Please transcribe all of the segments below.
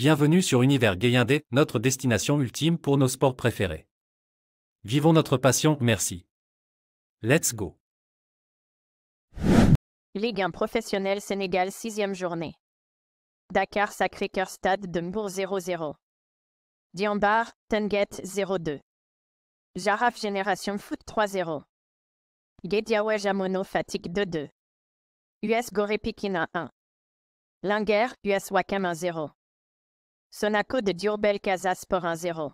Bienvenue sur Univers Gayindé, notre destination ultime pour nos sports préférés. Vivons notre passion, merci. Let's go. Ligue 1 professionnelle Sénégal 6e journée. Dakar Sacré-Cœur Stade de Mbour 0-0. Diambar, Tenguet 0-2. Jaraf Génération Foot 3-0. Guédiawaye Jamono Fatick 2-2. US Gorée Pikine 1. Linguère, US Ouakam 1-0. Sonaco de Diourbel Casa Sport 1-0.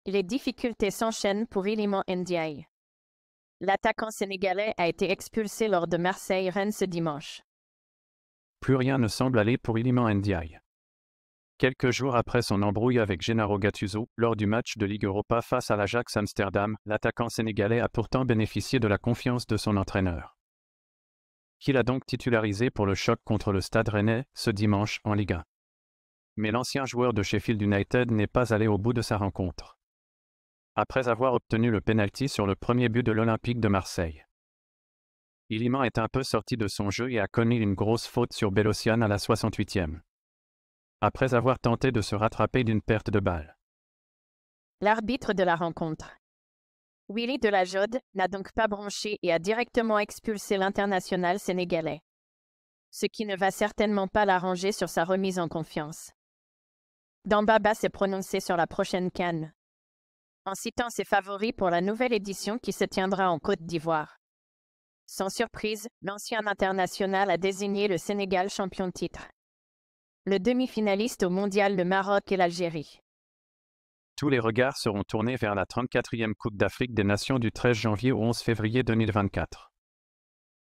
Les difficultés s'enchaînent pour Iliman Ndiaye. L'attaquant sénégalais a été expulsé lors de Marseille-Rennes ce dimanche. Plus rien ne semble aller pour Iliman Ndiaye. Quelques jours après son embrouille avec Gennaro Gattuso, lors du match de Ligue Europa face à l'Ajax Amsterdam, l'attaquant sénégalais a pourtant bénéficié de la confiance de son entraîneur, qui l'a donc titularisé pour le choc contre le Stade Rennais, ce dimanche, en Ligue 1. Mais l'ancien joueur de Sheffield United n'est pas allé au bout de sa rencontre, après avoir obtenu le pénalty sur le premier but de l'Olympique de Marseille. Iliman est un peu sorti de son jeu et a commis une grosse faute sur Bélociane à la 68e. Après avoir tenté de se rattraper d'une perte de balle. L'arbitre de la rencontre, Willy Delajode, n'a donc pas bronché et a directement expulsé l'international sénégalais. Ce qui ne va certainement pas l'arranger sur sa remise en confiance. Dambaba s'est prononcé sur la prochaine CAN, en citant ses favoris pour la nouvelle édition qui se tiendra en Côte d'Ivoire. Sans surprise, l'ancien international a désigné le Sénégal champion de titre. Le demi-finaliste au mondial le Maroc et l'Algérie. Tous les regards seront tournés vers la 34e Coupe d'Afrique des Nations du 13 janvier au 11 février 2024.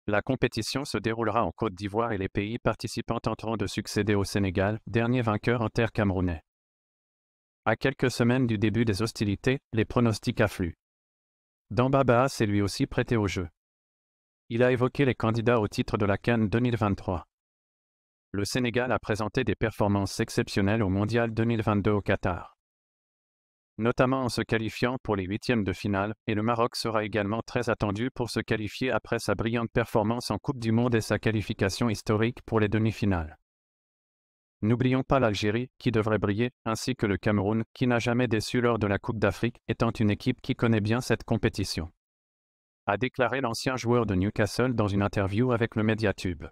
La compétition se déroulera en Côte d'Ivoire et les pays participants tenteront de succéder au Sénégal, dernier vainqueur en terre camerounais. À quelques semaines du début des hostilités, les pronostics affluent. Dambaba s'est lui aussi prêté au jeu. Il a évoqué les candidats au titre de la CAN 2023. Le Sénégal a présenté des performances exceptionnelles au Mondial 2022 au Qatar, notamment en se qualifiant pour les huitièmes de finale, et le Maroc sera également très attendu pour se qualifier après sa brillante performance en Coupe du Monde et sa qualification historique pour les demi-finales. N'oublions pas l'Algérie, qui devrait briller, ainsi que le Cameroun, qui n'a jamais déçu lors de la Coupe d'Afrique, étant une équipe qui connaît bien cette compétition, a déclaré l'ancien joueur de Newcastle dans une interview avec le Mediatube.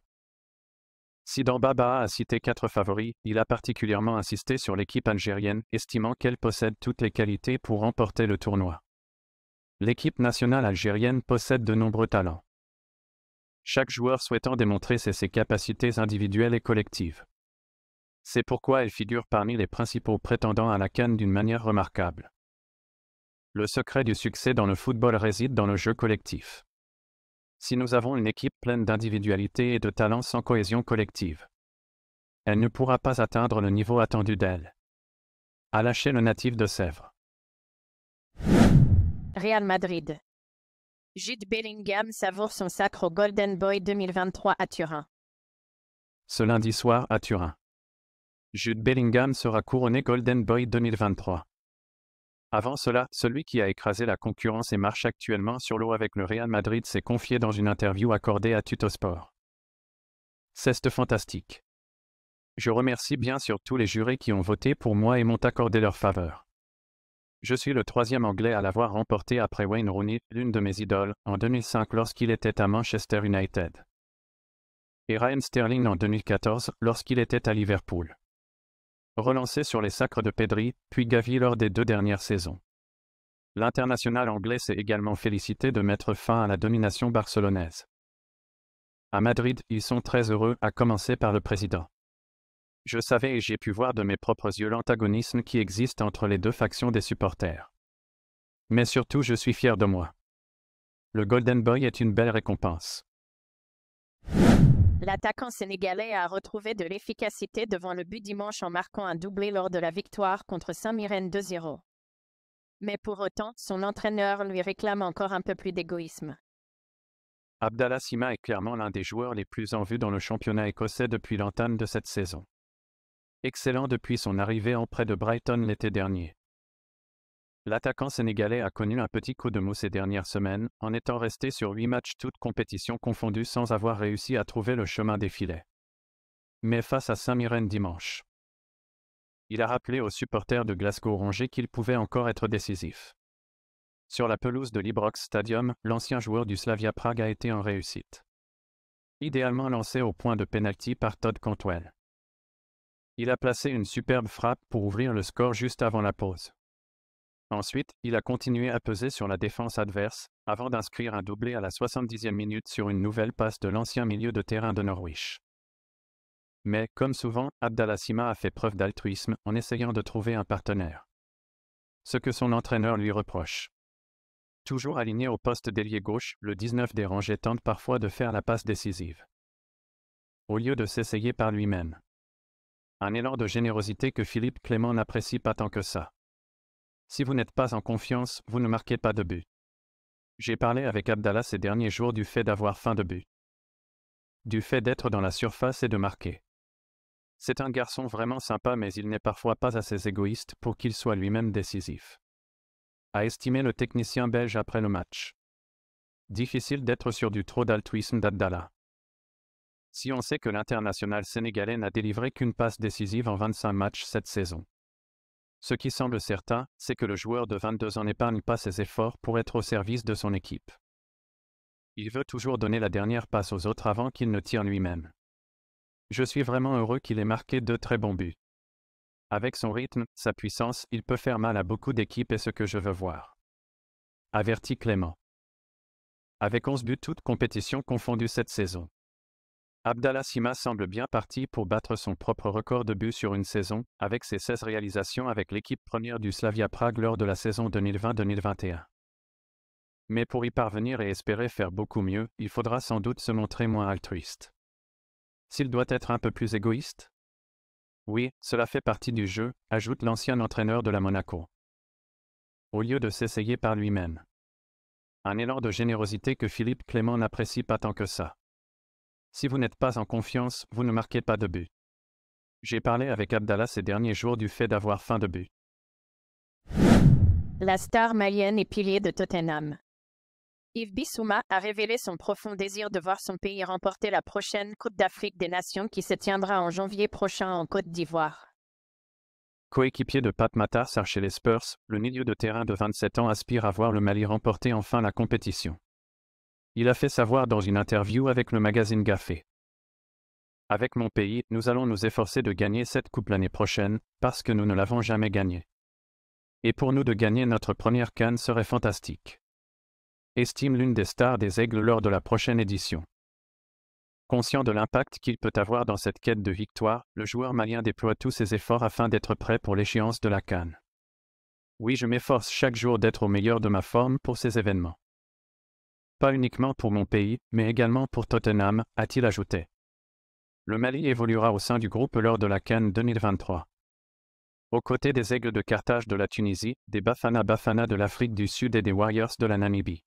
Si Dambaba a cité 4 favoris, il a particulièrement insisté sur l'équipe algérienne, estimant qu'elle possède toutes les qualités pour remporter le tournoi. L'équipe nationale algérienne possède de nombreux talents, chaque joueur souhaitant démontrer ses capacités individuelles et collectives. C'est pourquoi elle figure parmi les principaux prétendants à la CAN d'une manière remarquable. Le secret du succès dans le football réside dans le jeu collectif. Si nous avons une équipe pleine d'individualité et de talent sans cohésion collective, elle ne pourra pas atteindre le niveau attendu d'elle, a lâché le natif de Sèvres. Real Madrid. Jude Bellingham savoure son sacre au Golden Boy 2023 à Turin. Ce lundi soir à Turin, Jude Bellingham sera couronné Golden Boy 2023. Avant cela, celui qui a écrasé la concurrence et marche actuellement sur l'eau avec le Real Madrid s'est confié dans une interview accordée à Tuttosport. C'est fantastique. Je remercie bien sûr tous les jurés qui ont voté pour moi et m'ont accordé leur faveur. Je suis le 3e Anglais à l'avoir remporté après Wayne Rooney, l'une de mes idoles, en 2005 lorsqu'il était à Manchester United, et Raheem Sterling en 2014 lorsqu'il était à Liverpool. Relancé sur les sacres de Pedri, puis Gavi lors des 2 dernières saisons. L'international anglais s'est également félicité de mettre fin à la domination barcelonaise. À Madrid, ils sont très heureux, à commencer par le président. Je savais et j'ai pu voir de mes propres yeux l'antagonisme qui existe entre les 2 factions des supporters. Mais surtout, je suis fier de moi. Le Golden Boy est une belle récompense. L'attaquant sénégalais a retrouvé de l'efficacité devant le but dimanche en marquant un doublé lors de la victoire contre Saint-Mirren 2-0. Mais pour autant, son entraîneur lui réclame encore un peu plus d'égoïsme. Abdallah Sima est clairement l'un des joueurs les plus en vue dans le championnat écossais depuis l'entame de cette saison. Excellent depuis son arrivée en prêt de Brighton l'été dernier. L'attaquant sénégalais a connu un petit coup de mou ces dernières semaines, en étant resté sur 8 matchs toutes compétitions confondues sans avoir réussi à trouver le chemin des filets. Mais face à Saint-Mirren dimanche, Il a rappelé aux supporters de Glasgow Rangers qu'il pouvait encore être décisif. Sur la pelouse de l'Ibrox Stadium, l'ancien joueur du Slavia Prague a été en réussite. Idéalement lancé au point de pénalty par Todd Cantwell. Il a placé une superbe frappe pour ouvrir le score juste avant la pause. Ensuite, il a continué à peser sur la défense adverse, avant d'inscrire un doublé à la 70e minute sur une nouvelle passe de l'ancien milieu de terrain de Norwich. Mais, comme souvent, Abdallah Sima a fait preuve d'altruisme en essayant de trouver un partenaire. Ce que son entraîneur lui reproche. Toujours aligné au poste d'ailier gauche, le 19 des Rangers tente parfois de faire la passe décisive. Au lieu de s'essayer par lui-même. Un élan de générosité que Philippe Clement n'apprécie pas tant que ça. Si vous n'êtes pas en confiance, vous ne marquez pas de but. J'ai parlé avec Abdallah ces derniers jours du fait d'avoir faim de but. Du fait d'être dans la surface et de marquer. C'est un garçon vraiment sympa mais il n'est parfois pas assez égoïste pour qu'il soit lui-même décisif. A estimé le technicien belge après le match. Difficile d'être sur du trop d'altruisme d'Abdallah. Si on sait que l'international sénégalais n'a délivré qu'une passe décisive en 25 matchs cette saison. Ce qui semble certain, c'est que le joueur de 22 ans n'épargne pas ses efforts pour être au service de son équipe. Il veut toujours donner la dernière passe aux autres avant qu'il ne tire lui-même. Je suis vraiment heureux qu'il ait marqué 2 très bons buts. Avec son rythme, sa puissance, il peut faire mal à beaucoup d'équipes et ce que je veux voir. Avertit Clément. Avec 11 buts toutes compétitions confondues cette saison. Abdallah Sima semble bien parti pour battre son propre record de buts sur une saison, avec ses 16 réalisations avec l'équipe première du Slavia Prague lors de la saison 2020-2021. Mais pour y parvenir et espérer faire beaucoup mieux, il faudra sans doute se montrer moins altruiste. S'il doit être un peu plus égoïste? Oui, cela fait partie du jeu, ajoute l'ancien entraîneur de la Monaco. Au lieu de s'essayer par lui-même. Un élan de générosité que Philippe Clement n'apprécie pas tant que ça. Si vous n'êtes pas en confiance, vous ne marquez pas de but. J'ai parlé avec Abdallah ces derniers jours du fait d'avoir faim de but. La star malienne et pilier de Tottenham. Yves Bissouma a révélé son profond désir de voir son pays remporter la prochaine Coupe d'Afrique des Nations qui se tiendra en janvier prochain en Côte d'Ivoire. Coéquipier de Pat Matar chez les Spurs, le milieu de terrain de 27 ans aspire à voir le Mali remporter enfin la compétition. Il a fait savoir dans une interview avec le magazine Gafé. Avec mon pays, nous allons nous efforcer de gagner cette coupe l'année prochaine, parce que nous ne l'avons jamais gagnée. Et pour nous de gagner notre première CAN serait fantastique. Estime l'une des stars des Aigles lors de la prochaine édition. Conscient de l'impact qu'il peut avoir dans cette quête de victoire, le joueur malien déploie tous ses efforts afin d'être prêt pour l'échéance de la CAN. Oui, je m'efforce chaque jour d'être au meilleur de ma forme pour ces événements. Pas uniquement pour mon pays, mais également pour Tottenham, a-t-il ajouté. Le Mali évoluera au sein du groupe lors de la CAN 2023. Aux côtés des Aigles de Carthage de la Tunisie, des Bafana Bafana de l'Afrique du Sud et des Warriors de la Namibie.